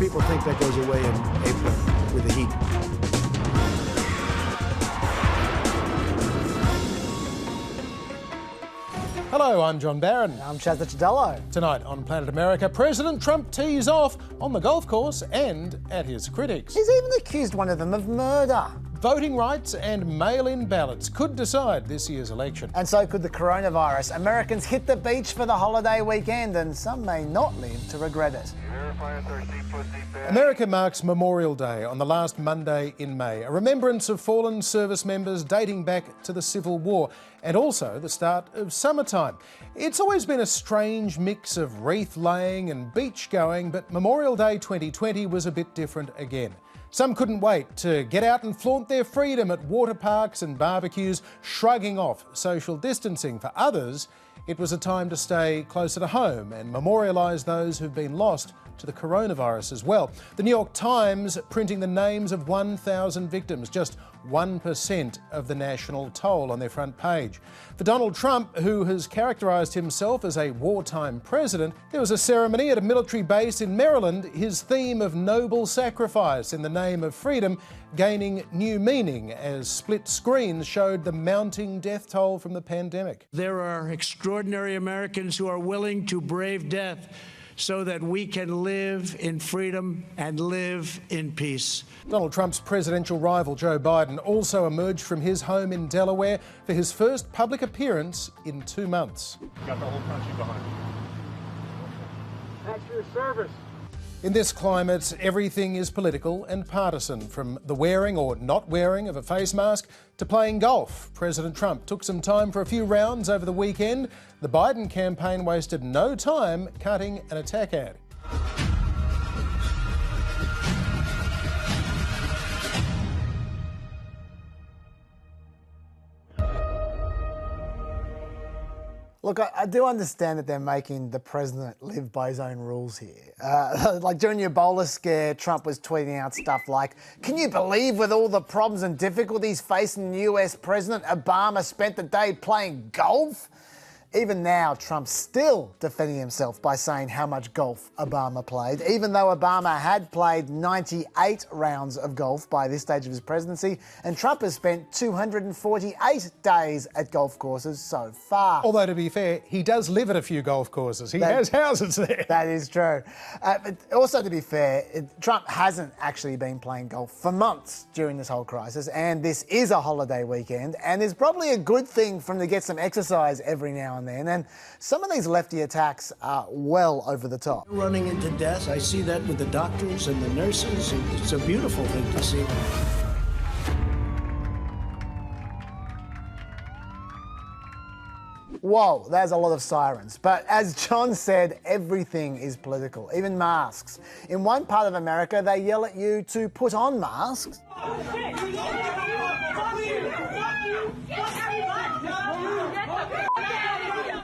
people think that goes away in April with the heat. Hello, I'm John Barron. I'm Shazza Chidello. Tonight on Planet America, President Trump tees off on the golf course and at his critics. He's even accused one of them of murder. Voting rights and mail-in ballots could decide this year's election. And so could the coronavirus. Americans hit the beach for the holiday weekend, and some may not live to regret it. America marks Memorial Day on the last Monday in May, a remembrance of fallen service members dating back to the Civil War and also the start of summertime. It's always been a strange mix of wreath laying and beach going, but Memorial Day 2020 was a bit different again. Some couldn't wait to get out and flaunt their freedom at water parks and barbecues, shrugging off social distancing. For others, it was a time to stay closer to home and memorialise those who've been lost to the coronavirus as well. The New York Times printing the names of 1,000 victims, just 1% of the national toll on their front page. For Donald Trump, who has characterised himself as a wartime president, there was a ceremony at a military base in Maryland, his theme of noble sacrifice in the name of freedom gaining new meaning as split screens showed the mounting death toll from the pandemic. There are extraordinary Americans who are willing to brave death so that we can live in freedom and live in peace. Donald Trump's presidential rival Joe Biden also emerged from his home in Delaware for his first public appearance in 2 months. Got the whole country behind you. Thanks for your service. In this climate, everything is political and partisan, from the wearing or not wearing of a face mask to playing golf. President Trump took some time for a few rounds over the weekend. The Biden campaign wasted no time cutting an attack ad. Look, I do understand that they're making the president live by his own rules here. Like during the Ebola scare, Trump was tweeting out stuff like, "Can you believe with all the problems and difficulties facing the US president, Obama spent the day playing golf?" Even now, Trump's still defending himself by saying how much golf Obama played, even though Obama had played 98 rounds of golf by this stage of his presidency, and Trump has spent 248 days at golf courses so far. Although, to be fair, he does live at a few golf courses. He has houses there. That is true. But also, to be fair, Trump hasn't actually been playing golf for months during this whole crisis, and this is a holiday weekend, and it's probably a good thing for him to get some exercise every now and then. And some of these lefty attacks are well over the top. Running into death, I see that with the doctors and the nurses. It's a beautiful thing to see. Whoa, there's a lot of sirens. But as John said, everything is political, even masks. In one part of America, they yell at you to put on masks.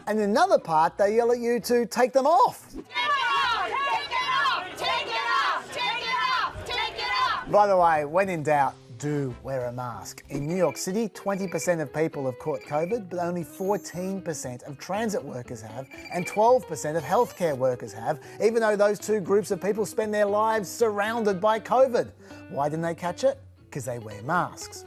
And in another part, they yell at you to take them off. Take it off! Take it off! Take it off! Take it off! Take it off! By the way, when in doubt, do wear a mask. In New York City, 20% of people have caught COVID, but only 14% of transit workers have, and 12% of healthcare workers have, even though those two groups of people spend their lives surrounded by COVID. Why didn't they catch it? Because they wear masks.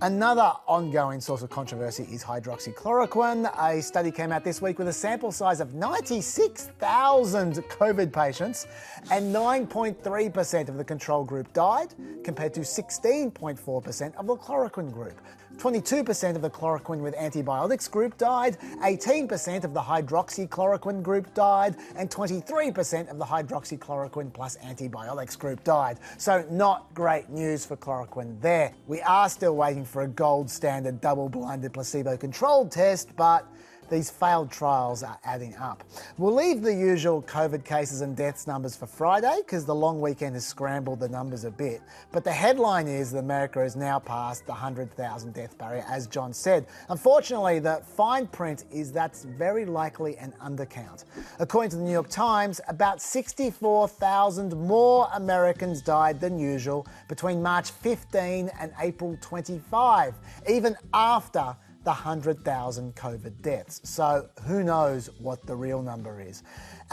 Another ongoing source of controversy is hydroxychloroquine. A study came out this week with a sample size of 96,000 COVID patients, and 9.3% of the control group died, compared to 16.4% of the chloroquine group. 22% of the chloroquine with antibiotics group died, 18% of the hydroxychloroquine group died, and 23% of the hydroxychloroquine plus antibiotics group died. So not great news for chloroquine there. We are still waiting for a gold standard double-blinded placebo-controlled test, but these failed trials are adding up. We'll leave the usual COVID cases and deaths numbers for Friday because the long weekend has scrambled the numbers a bit. But the headline is that America has now passed the 100,000 death barrier, as John said. Unfortunately, the fine print is that's very likely an undercount. According to the New York Times, about 64,000 more Americans died than usual between March 15 and April 25, even after the 100,000 COVID deaths. So who knows what the real number is.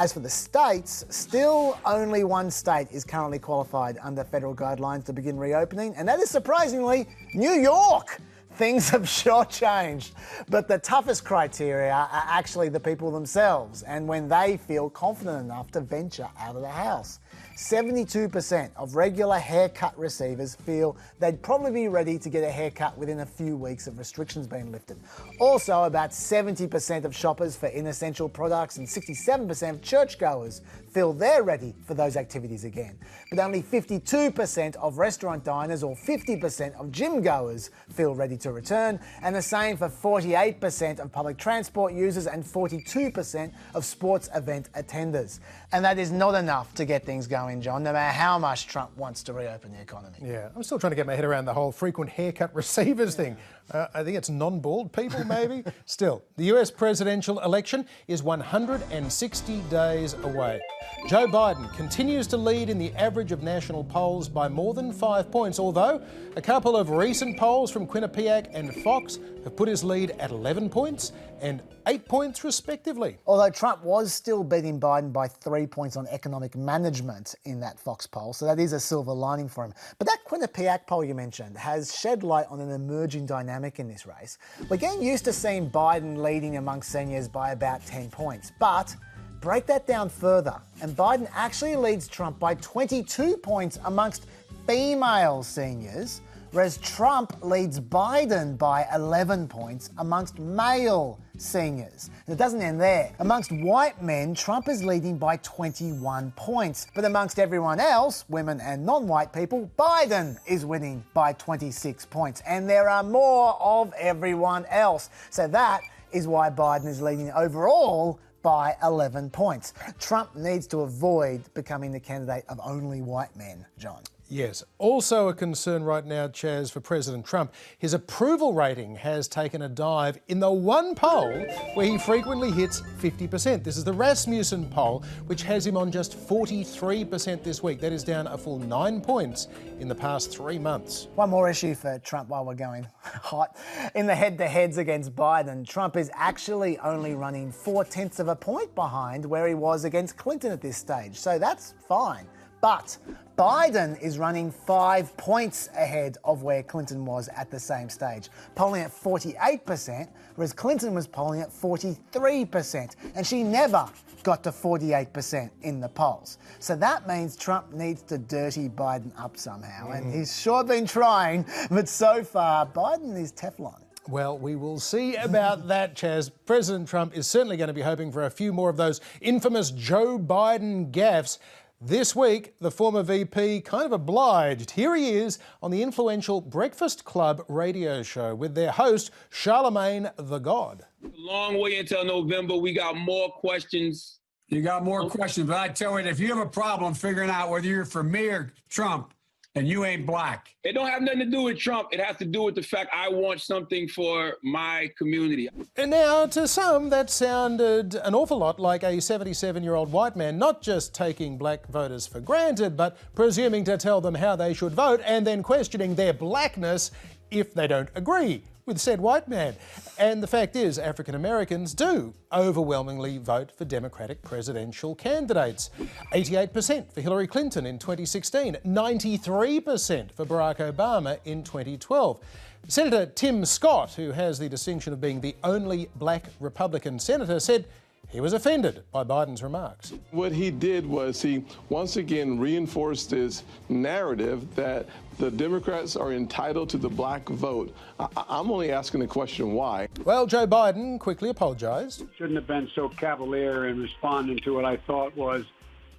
As for the states, still only one state is currently qualified under federal guidelines to begin reopening, and that is surprisingly New York. Things have sure changed, but the toughest criteria are actually the people themselves and when they feel confident enough to venture out of the house. 72% of regular haircut receivers feel they'd probably be ready to get a haircut within a few weeks of restrictions being lifted. Also, about 70% of shoppers for inessential products and 67% of churchgoers feel they're ready for those activities again. But only 52% of restaurant diners or 50% of gym goers feel ready to return, and the same for 48% of public transport users and 42% of sports event attenders. And that is not enough to get things going, John, no matter how much Trump wants to reopen the economy. Yeah, I'm still trying to get my head around the whole frequent haircut receivers thing. I think it's non-bald people, maybe? Still, the US presidential election is 160 days away. Joe Biden continues to lead in the average of national polls by more than 5 points, although a couple of recent polls from Quinnipiac and Fox have put his lead at 11 points and 8 points respectively. Although Trump was still beating Biden by 3 points on economic management in that Fox poll, so that is a silver lining for him. But that Quinnipiac poll you mentioned has shed light on an emerging dynamic in this race. We're getting used to seeing Biden leading among seniors by about 10 points, but break that down further, and Biden actually leads Trump by 22 points amongst female seniors, whereas Trump leads Biden by 11 points amongst male seniors. And it doesn't end there. Amongst white men, Trump is leading by 21 points. But amongst everyone else, women and non-white people, Biden is winning by 26 points. And there are more of everyone else. So that is why Biden is leading overall by 11 points. Trump needs to avoid becoming the candidate of only white men, John. Yes. Also a concern right now, Chaz, for President Trump. His approval rating has taken a dive in the one poll where he frequently hits 50%. This is the Rasmussen poll, which has him on just 43% this week. That is down a full 9 points in the past 3 months. One more issue for Trump while we're going hot. In the head-to-heads against Biden, Trump is actually only running 0.4 of a point behind where he was against Clinton at this stage. So that's fine. But Biden is running 5 points ahead of where Clinton was at the same stage, polling at 48%, whereas Clinton was polling at 43%, and she never got to 48% in the polls. So that means Trump needs to dirty Biden up somehow, and he's sure been trying, but so far, Biden is Teflon. Well, we will see about that, Chaz. President Trump is certainly going to be hoping for a few more of those infamous Joe Biden gaffes. This week, the former VP kind of obliged. Here he is on the influential Breakfast Club radio show with their host, Charlemagne the God. Long way until November. We got more questions. You got more questions, but I tell you, if you have a problem figuring out whether you're for me or Trump, and you ain't black. It don't have nothing to do with Trump. It has to do with the fact I want something for my community. And now, to some, that sounded an awful lot like a 77-year-old white man not just taking black voters for granted, but presuming to tell them how they should vote and then questioning their blackness if they don't agree with said white man. And the fact is, African Americans do overwhelmingly vote for Democratic presidential candidates. 88% for Hillary Clinton in 2016, 93% for Barack Obama in 2012. Senator Tim Scott, who has the distinction of being the only black Republican senator, said he was offended by Biden's remarks. What he did was he once again reinforced this narrative that the Democrats are entitled to the black vote. I'm only asking the question why. Well, Joe Biden quickly apologised. Shouldn't have been so cavalier in responding to what I thought was,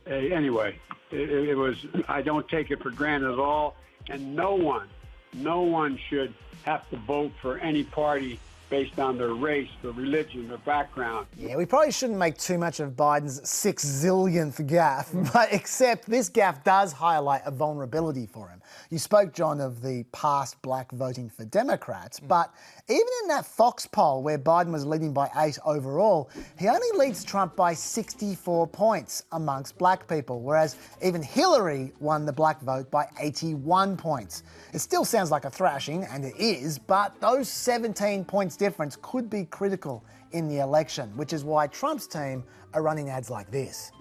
anyway, it was, I don't take it for granted at all. And no one should have to vote for any party based on their race, their religion, their background. Yeah, we probably shouldn't make too much of Biden's 6 zillionth gaffe, but except this gaffe does highlight a vulnerability for him. You spoke, John, of the past black voting for Democrats, but even in that Fox poll where Biden was leading by 8 overall, he only leads Trump by 64 points amongst black people, whereas even Hillary won the black vote by 81 points. It still sounds like a thrashing, and it is, but those 17 points difference could be critical in the election, which is why Trump's team are running ads like this.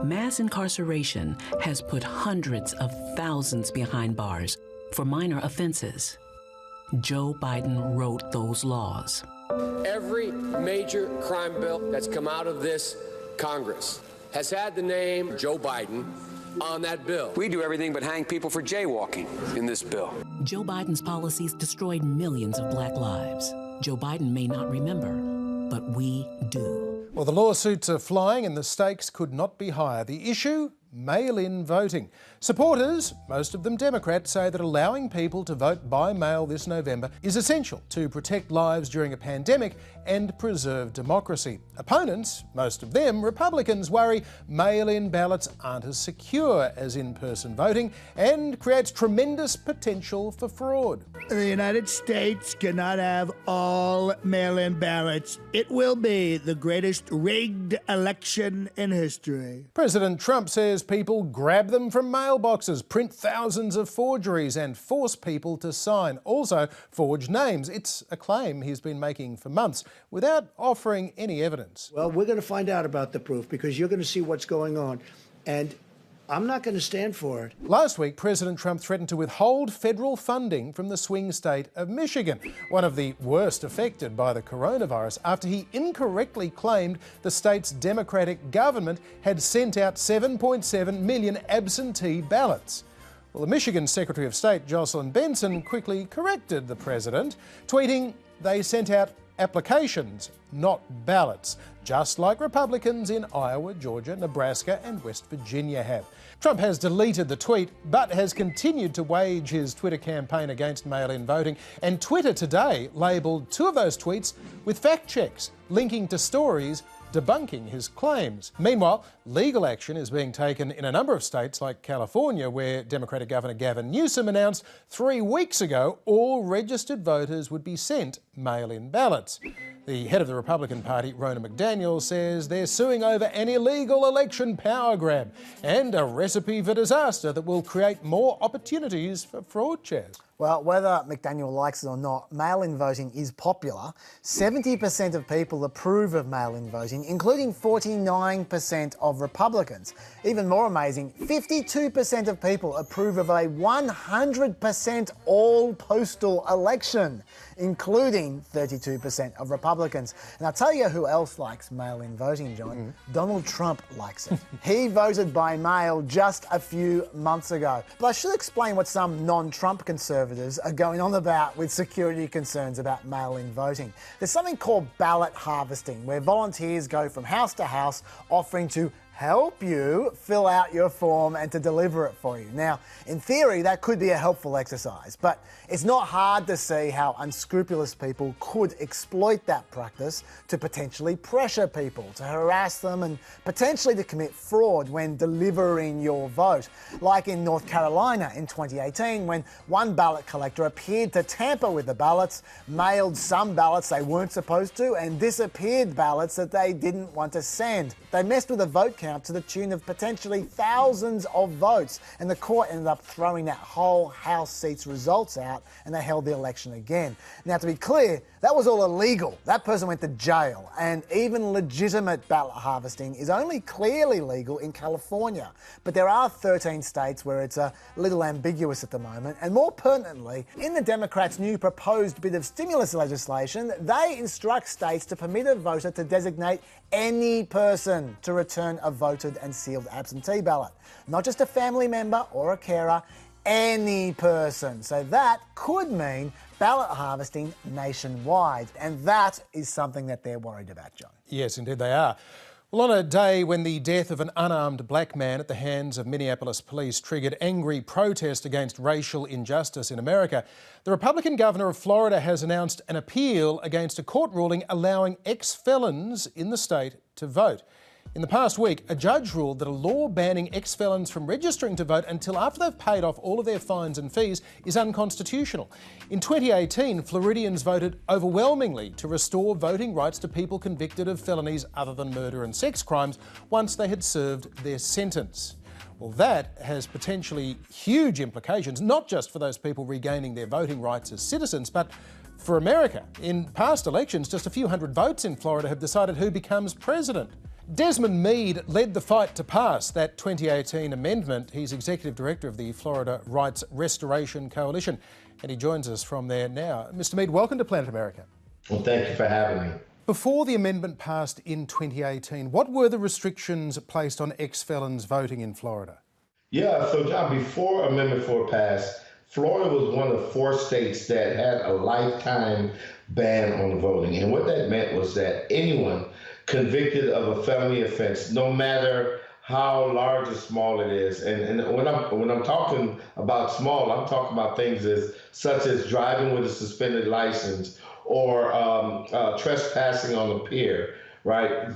Mass incarceration has put hundreds of thousands behind bars for minor offenses. Joe Biden wrote those laws. Every major crime bill that's come out of this Congress has had the name Joe Biden on that bill. We do everything but hang people for jaywalking in this bill. Joe Biden's policies destroyed millions of black lives. Joe Biden may not remember, but we do. Well, the lawsuits are flying and the stakes could not be higher. The issue? Mail-in voting. Supporters, most of them Democrats, say that allowing people to vote by mail this November is essential to protect lives during a pandemic and preserve democracy. Opponents, most of them Republicans, worry mail-in ballots aren't as secure as in-person voting and creates tremendous potential for fraud. The United States cannot have all mail-in ballots. It will be the greatest rigged election in history. President Trump says people grab them from mailboxes, print thousands of forgeries and force people to sign. Also forge names. It's a claim he's been making for months without offering any evidence. Well, we're going to find out about the proof because you're going to see what's going on. And I'm not going to stand for it. Last week, President Trump threatened to withhold federal funding from the swing state of Michigan, one of the worst affected by the coronavirus, after he incorrectly claimed the state's Democratic government had sent out 7.7 million absentee ballots. Well, the Michigan Secretary of State, Jocelyn Benson, quickly corrected the president, tweeting, "They sent out applications, not ballots, just like Republicans in Iowa, Georgia, Nebraska and West Virginia have." Trump has deleted the tweet, but has continued to wage his Twitter campaign against mail-in voting, and Twitter today labelled two of those tweets with fact checks, linking to stories debunking his claims. Meanwhile, legal action is being taken in a number of states like California, where Democratic Governor Gavin Newsom announced 3 weeks ago all registered voters would be sent mail-in ballots. The head of the Republican Party, Ronna McDaniel, says they're suing over an illegal election power grab and a recipe for disaster that will create more opportunities for fraud, Chaz. Well, whether McDaniel likes it or not, mail-in voting is popular. 70% of people approve of mail-in voting, including 49% of Republicans. Even more amazing, 52% of people approve of a 100% all-postal election, including 32% of Republicans. And I'll tell you who else likes mail-in voting, John. Donald Trump likes it. He voted by mail just a few months ago. But I should explain what some non-Trump conservatives are going on about with security concerns about mail-in voting. There's something called ballot harvesting, where volunteers go from house to house offering to help you fill out your form and to deliver it for you. Now, in theory, that could be a helpful exercise, but it's not hard to see how unscrupulous people could exploit that practice to potentially pressure people, to harass them, and potentially to commit fraud when delivering your vote. Like in North Carolina in 2018, when one ballot collector appeared to tamper with the ballots, mailed some ballots they weren't supposed to, and disappeared ballots that they didn't want to send. They messed with the vote count to the tune of potentially thousands of votes, and the court ended up throwing that whole House seat's results out, and they held the election again. Now, to be clear, that was all illegal. That person went to jail, and even legitimate ballot harvesting is only clearly legal in California. But there are 13 states where it's a little ambiguous at the moment, and more pertinently, in the Democrats' new proposed bit of stimulus legislation, they instruct states to permit a voter to designate any person to return a voted and sealed absentee ballot. Not just a family member or a carer, any person. So that could mean ballot harvesting nationwide, and that is something that they're worried about, John. Yes, indeed they are. Well, on a day when the death of an unarmed black man at the hands of Minneapolis police triggered angry protest against racial injustice in America, the Republican governor of Florida has announced an appeal against a court ruling allowing ex-felons in the state to vote. In the past week, a judge ruled that a law banning ex-felons from registering to vote until after they've paid off all of their fines and fees is unconstitutional. In 2018, Floridians voted overwhelmingly to restore voting rights to people convicted of felonies other than murder and sex crimes once they had served their sentence. Well, that has potentially huge implications, not just for those people regaining their voting rights as citizens, but for America. In past elections, just a few hundred votes in Florida have decided who becomes president. Desmond Meade led the fight to pass that 2018 amendment. He's executive director of the Florida Rights Restoration Coalition, and he joins us from there now. Mr. Meade, welcome to Planet America. Well, thank you for having me. Before the amendment passed in 2018, what were the restrictions placed on ex-felons voting in Florida? Yeah, so John, before Amendment 4 passed, Florida was one of 4 states that had a lifetime ban on voting. And what that meant was that anyone convicted of a felony offense, no matter how large or small it is, and when I'm talking about small, I'm talking about things such as driving with a suspended license or trespassing on a pier, right?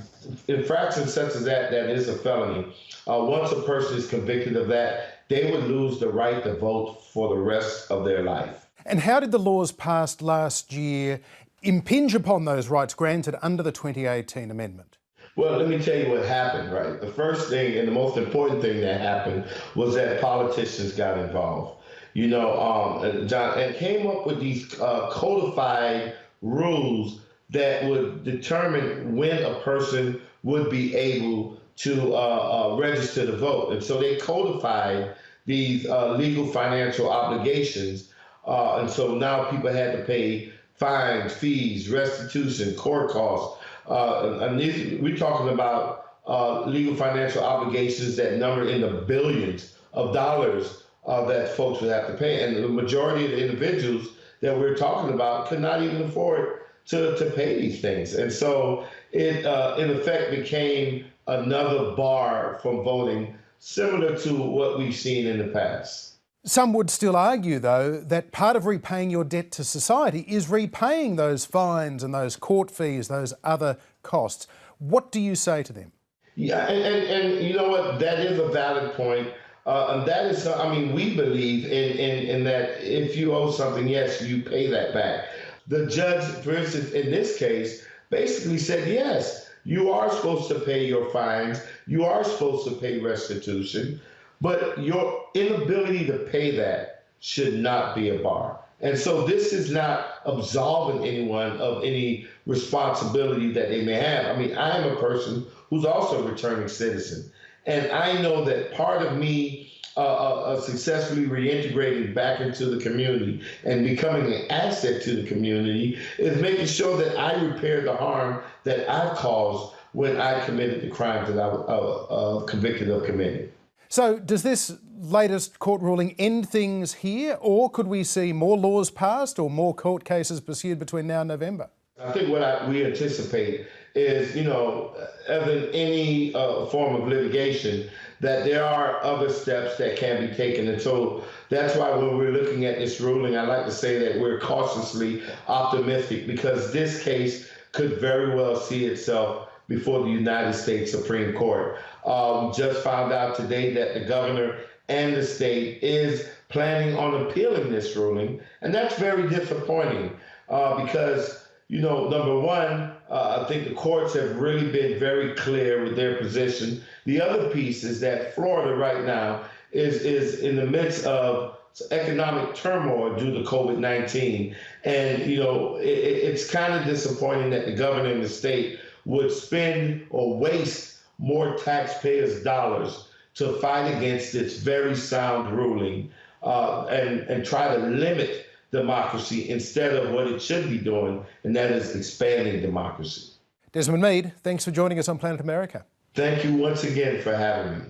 Infractions such as that is a felony. Once a person is convicted of that, they would lose the right to vote for the rest of their life. And how did the laws passed last year impinge upon those rights granted under the 2018 amendment? Well, let me tell you what happened, right? The first thing and the most important thing that happened was that politicians got involved. You know, John, and came up with these codified rules that would determine when a person would be able to register to vote. And so they codified these legal financial obligations. And so now people had to pay fines, fees, restitution, court costs. And we're talking about legal financial obligations that number in the billions of dollars that folks would have to pay. And the majority of the individuals that we're talking about could not even afford to pay these things. And so it, in effect, became another bar from voting, similar to what we've seen in the past. Some would still argue, though, that part of repaying your debt to society is repaying those fines and those court fees, those other costs. What do you say to them? Yeah, and you know what? That is a valid point. And that is, I mean, we believe in that if you owe something, yes, you pay that back. The judge, for instance, in this case, basically said, yes, you are supposed to pay your fines, you are supposed to pay restitution, but your inability to pay that should not be a bar. And so this is not absolving anyone of any responsibility that they may have. I mean, I am a person who's also a returning citizen. And I know that part of me successfully reintegrating back into the community and becoming an asset to the community is making sure that I repair the harm that I've caused when I committed the crimes that I was convicted of committing. So does this latest court ruling end things here, or could we see more laws passed or more court cases pursued between now and November? I think what we anticipate is, you know, as in any form of litigation, that there are other steps that can be taken. And so that's why when we're looking at this ruling, I like to say that we're cautiously optimistic, because this case could very well see itself before the United States Supreme Court. We just found out today that the governor and the state is planning on appealing this ruling. And that's very disappointing because, you know, number one, I think the courts have really been very clear with their position. The other piece is that Florida right now is in the midst of economic turmoil due to COVID-19. And, you know, it's kind of disappointing that the governor and the state would spend or waste more taxpayers' dollars to fight against this very sound ruling and try to limit democracy instead of what it should be doing, and that is expanding democracy. Desmond Meade, thanks for joining us on Planet America. Thank you once again for having me.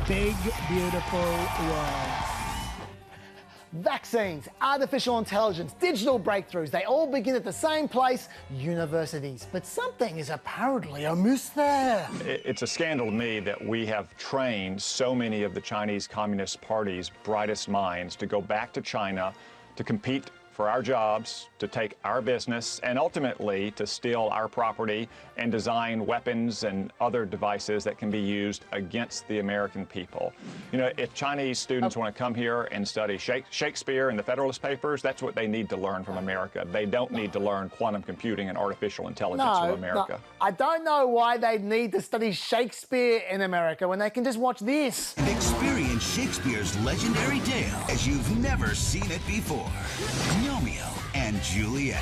Big, beautiful world. Vaccines, artificial intelligence, digital breakthroughs, they all begin at the same place, universities. But something is apparently amiss there. It's a scandal to me that we have trained so many of the Chinese Communist Party's brightest minds to go back to China to compete for our jobs, to take our business, and ultimately to steal our property and design weapons and other devices that can be used against the American people. You know, if Chinese students want to come here and study Shakespeare and the Federalist Papers, that's what they need to learn from America. They don't need to learn quantum computing and artificial intelligence from America. No, I don't know why they need to study Shakespeare in America when they can just watch this. Experience Shakespeare's legendary tale as you've never seen it before. Romeo and Juliet.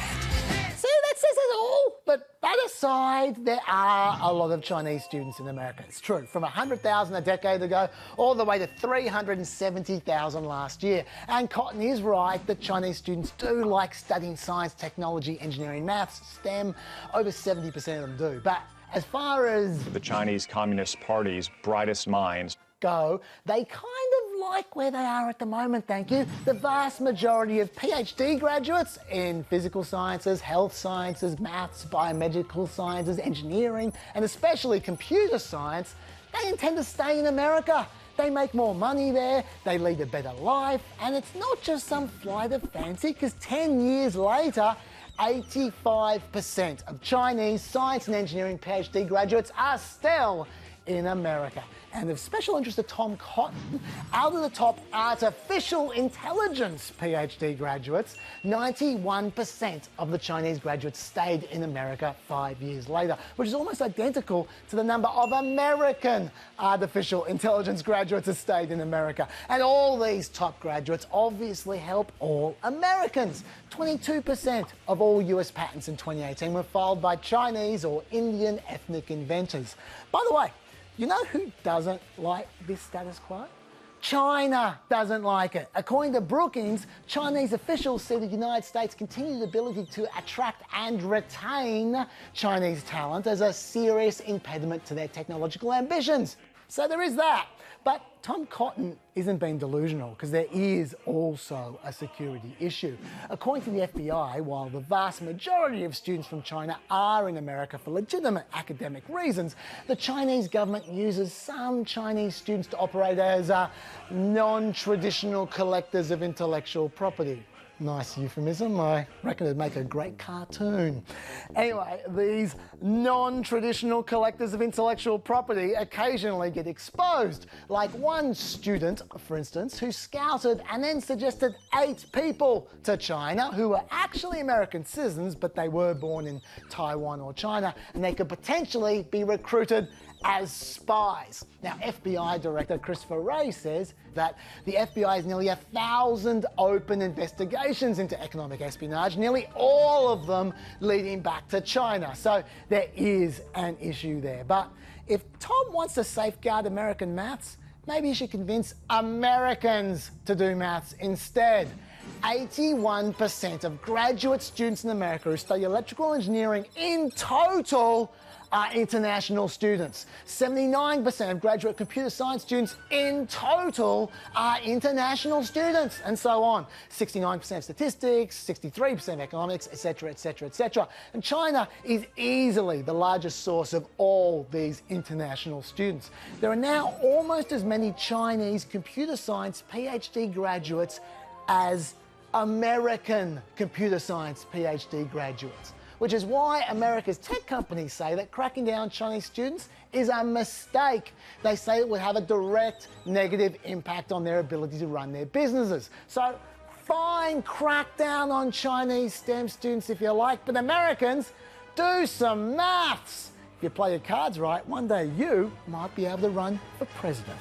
See, that says it all. But that aside, there are a lot of Chinese students in America. It's true, from 100,000 a decade ago all the way to 370,000 last year. And Cotton is right that Chinese students do like studying science, technology, engineering, maths, STEM. Over 70% of them do. But as far as The Chinese Communist Party's brightest minds go, they kind of like where they are at the moment, thank you. The vast majority of PhD graduates in physical sciences, health sciences, maths, biomedical sciences, engineering, and especially computer science, they intend to stay in America. They make more money there, they lead a better life, and it's not just some flight of fancy, because 10 years later, 85% of Chinese science and engineering PhD graduates are still in America. And of special interest to Tom Cotton, out of the top artificial intelligence PhD graduates, 91% of the Chinese graduates stayed in America 5 years later, which is almost identical to the number of American artificial intelligence graduates that stayed in America. And all these top graduates obviously help all Americans. 22% of all US patents in 2018 were filed by Chinese or Indian ethnic inventors. By the way, you know who doesn't like this status quo? China doesn't like it. According to Brookings, Chinese officials see the United States' continued ability to attract and retain Chinese talent as a serious impediment to their technological ambitions. So there is that. But Tom Cotton isn't being delusional, because there is also a security issue. According to the FBI, while the vast majority of students from China are in America for legitimate academic reasons, the Chinese government uses some Chinese students to operate as non-traditional collectors of intellectual property. Nice euphemism. I reckon it'd make a great cartoon. Anyway, these non-traditional collectors of intellectual property occasionally get exposed. Like one student, for instance, who scouted and then suggested 8 people to China who were actually American citizens, but they were born in Taiwan or China, and they could potentially be recruited as spies. Now, FBI Director Christopher Wray says that the FBI has nearly 1,000 open investigations into economic espionage, nearly all of them leading back to China. So there is an issue there. But if Tom wants to safeguard American maths, maybe he should convince Americans to do maths instead. 81% of graduate students in America who study electrical engineering in total are international students. 79% of graduate computer science students in total are international students, and so on. 69% statistics, 63% economics, etc., etc., etc. And China is easily the largest source of all these international students. There are now almost as many Chinese computer science PhD graduates as American computer science PhD graduates, which is why America's tech companies say that cracking down on Chinese students is a mistake. They say it would have a direct negative impact on their ability to run their businesses. So fine, crack down on Chinese STEM students if you like, but Americans, do some maths. If you play your cards right, one day you might be able to run for president.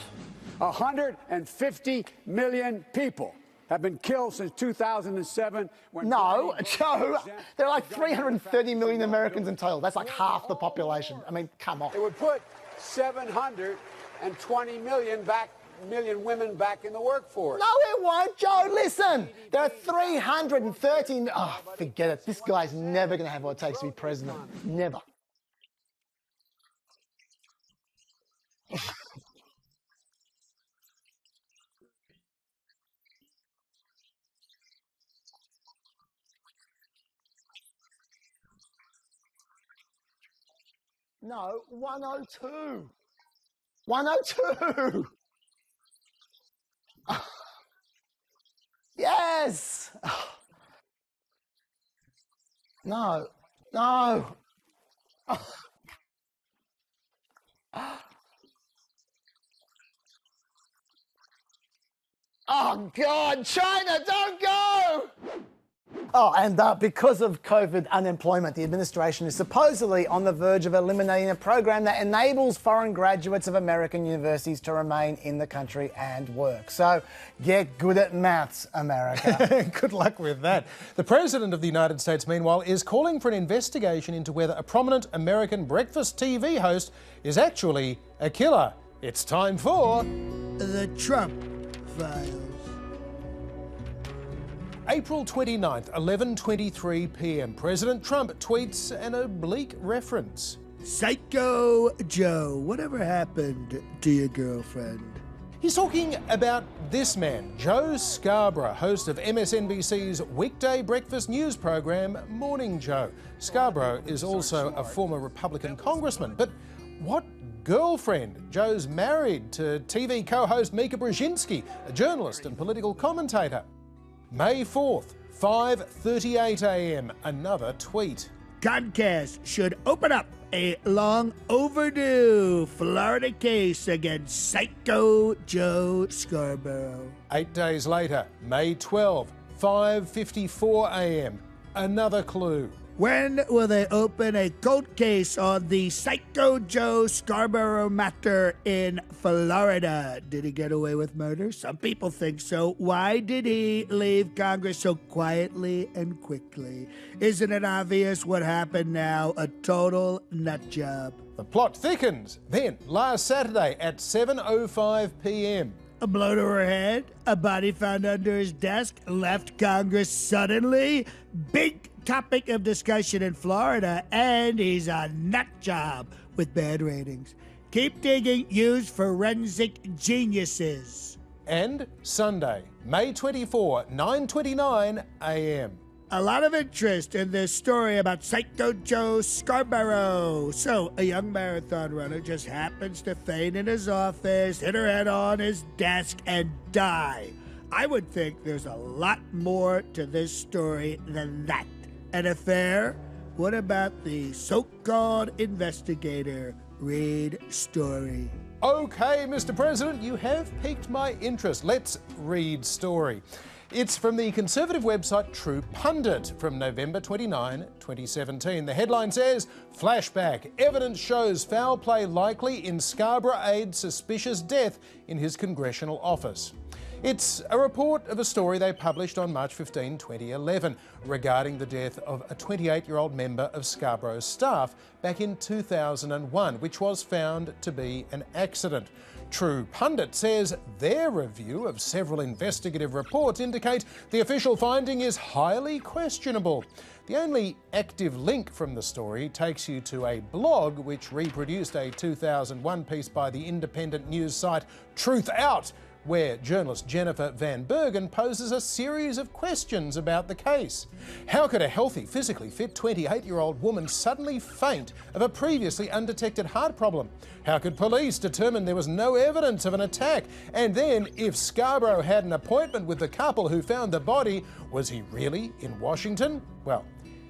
150 million people have been killed since 2007. No, Joe, there are like 330 million Americans in total. That's like half the population. I mean, come on. It would put 720 million women back in the workforce. No, it won't, Joe. Listen, there are 330... Oh, forget it. This guy's never going to have what it takes to be president. Never. No, 102. 102. Yes. No. No. Oh, God, China, don't go! Oh, and because of COVID unemployment, the administration is supposedly on the verge of eliminating a program that enables foreign graduates of American universities to remain in the country and work. So get good at maths, America. Good luck with that. The President of the United States, meanwhile, is calling for an investigation into whether a prominent American breakfast TV host is actually a killer. It's time for The Trump Files. April 29th, 11:23 p.m. President Trump tweets an oblique reference. Psycho Joe, whatever happened to your girlfriend? He's talking about this man, Joe Scarborough, host of MSNBC's weekday breakfast news program, Morning Joe. Scarborough is also a former Republican congressman, but what girlfriend? Joe's married to TV co-host Mika Brzezinski, a journalist and political commentator. May 4th, 5:38 a.m. Another tweet. Comcast should open up a long overdue Florida case against Psycho Joe Scarborough. 8 days later, May 12, 5:54 a.m. Another clue. When will they open a cold case on the Psycho Joe Scarborough matter in Florida? Did he get away with murder? Some people think so. Why did he leave Congress so quietly and quickly? Isn't it obvious what happened now? A total nut job. The plot thickens. Then, last Saturday at 7:05 p.m. A blow to her head, a body found under his desk, left Congress suddenly. Big topic of discussion in Florida, and he's a nut job with bad ratings. Keep digging, use forensic geniuses. And Sunday, May 24, 9:29 a.m. A lot of interest in this story about Psycho Joe Scarborough. So, a young marathon runner just happens to faint in his office, hit her head on his desk, and die. I would think there's a lot more to this story than that. An affair? What about the so-called investigator? Read story. Okay, Mr. President, you have piqued my interest. Let's read story. It's from the conservative website True Pundit from November 29, 2017. The headline says, flashback, evidence shows foul play likely in Scarborough aide's suspicious death in his congressional office. It's a report of a story they published on March 15, 2011, regarding the death of a 28-year-old member of Scarborough's staff back in 2001, which was found to be an accident. True Pundit says their review of several investigative reports indicate the official finding is highly questionable. The only active link from the story takes you to a blog which reproduced a 2001 piece by the independent news site Truth Out, where journalist Jennifer Van Bergen poses a series of questions about the case. How could a healthy, physically fit 28-year-old woman suddenly faint of a previously undetected heart problem? How could police determine there was no evidence of an attack? And then, if Scarborough had an appointment with the couple who found the body, was he really in Washington? Well,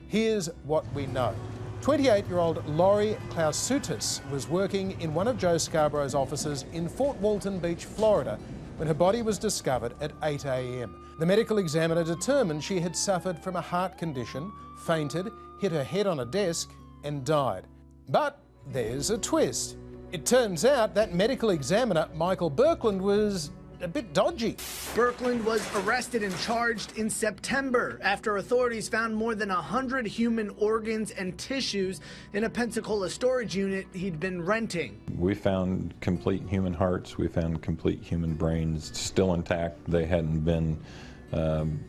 here's what we know. 28-year-old Lori Klausutis was working in one of Joe Scarborough's offices in Fort Walton Beach, Florida, when her body was discovered at 8 a.m. The medical examiner determined she had suffered from a heart condition, fainted, hit her head on a desk, and died. But there's a twist. It turns out that medical examiner, Michael Birkland, was a bit dodgy. Birkland was arrested and charged in September after authorities found more than 100 human organs and tissues in a Pensacola storage unit he'd been renting. We found complete human hearts. We found complete human brains still intact. They hadn't been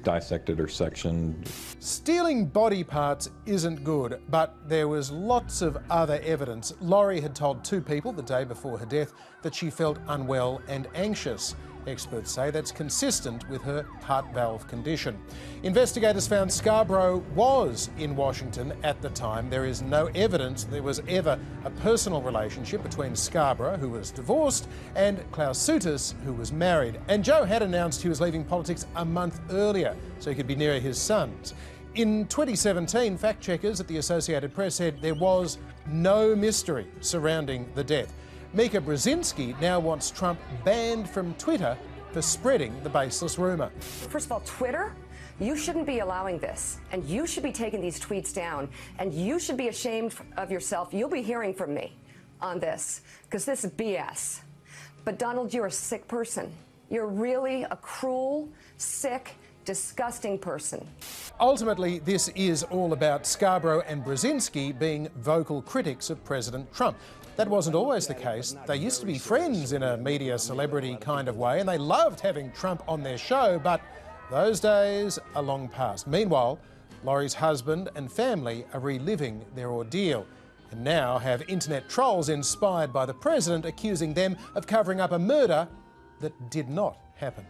dissected or sectioned. Stealing body parts isn't good, but there was lots of other evidence. Lori had told two people the day before her death that she felt unwell and anxious. Experts say that's consistent with her heart valve condition. Investigators found Scarborough was in Washington at the time. There is no evidence there was ever a personal relationship between Scarborough, who was divorced, and Klausutis, who was married. And Joe had announced he was leaving politics a month earlier so he could be nearer his sons. In 2017, fact-checkers at the Associated Press said there was no mystery surrounding the death. Mika Brzezinski now wants Trump banned from Twitter for spreading the baseless rumour. First of all, Twitter, you shouldn't be allowing this, and you should be taking these tweets down, and you should be ashamed of yourself. You'll be hearing from me on this, because this is BS. But Donald, you're a sick person. You're really a cruel, sick, disgusting person. Ultimately, this is all about Scarborough and Brzezinski being vocal critics of President Trump. That wasn't always the case. They used to be friends in a media celebrity kind of way, and they loved having Trump on their show, but those days are long past. Meanwhile, Laurie's husband and family are reliving their ordeal and now have internet trolls inspired by the president accusing them of covering up a murder that did not happen.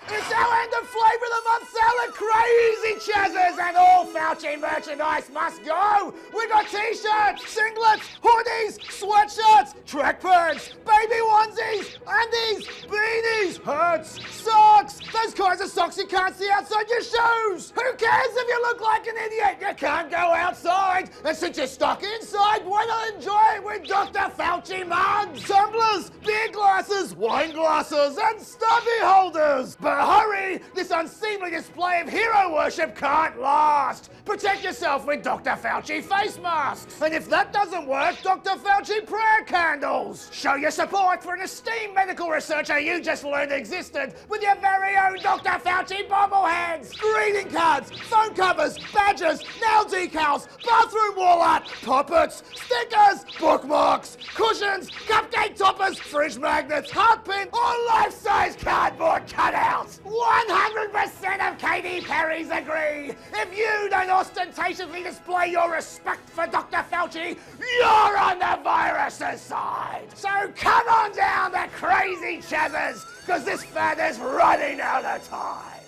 It's our end of Flavour of the Month salad, crazy chazzers, and all Fauci merchandise must go. We got t-shirts, singlets, hoodies, sweatshirts, track pants, baby onesies, undies, beanies, hats, socks, those kinds of socks you can't see outside your shoes. Who cares if you look like an idiot? You can't go outside, and since you're stuck inside, why not enjoy it with Dr. Fauci mugs, tumblers, beer glasses, wine glasses, and stubby holders. But hurry! This unseemly display of hero worship can't last! Protect yourself with Dr. Fauci face masks! And if that doesn't work, Dr. Fauci prayer candles! Show your support for an esteemed medical researcher you just learned existed with your very own Dr. Fauci bobbleheads! Greeting cards, phone covers, badges, nail decals, bathroom wall art, puppets, stickers, bookmarks, cushions, cupcake toppers, fridge magnets, heart pin, or life-size cardboard cutouts! 100% of Katy Perry's agree. If you don't ostentatiously display your respect for Dr. Fauci, you're on the virus's side. So come on down, the crazy chazzers, because this fad is running out of time.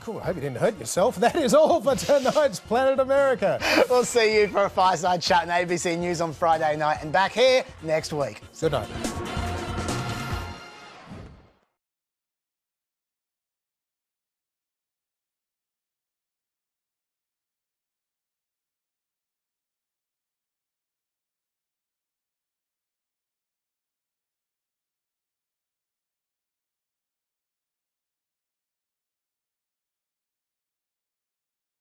Cool, I hope you didn't hurt yourself. That is all for tonight's Planet America. We'll see you for a fireside chat on ABC News on Friday night and back here next week. Good night.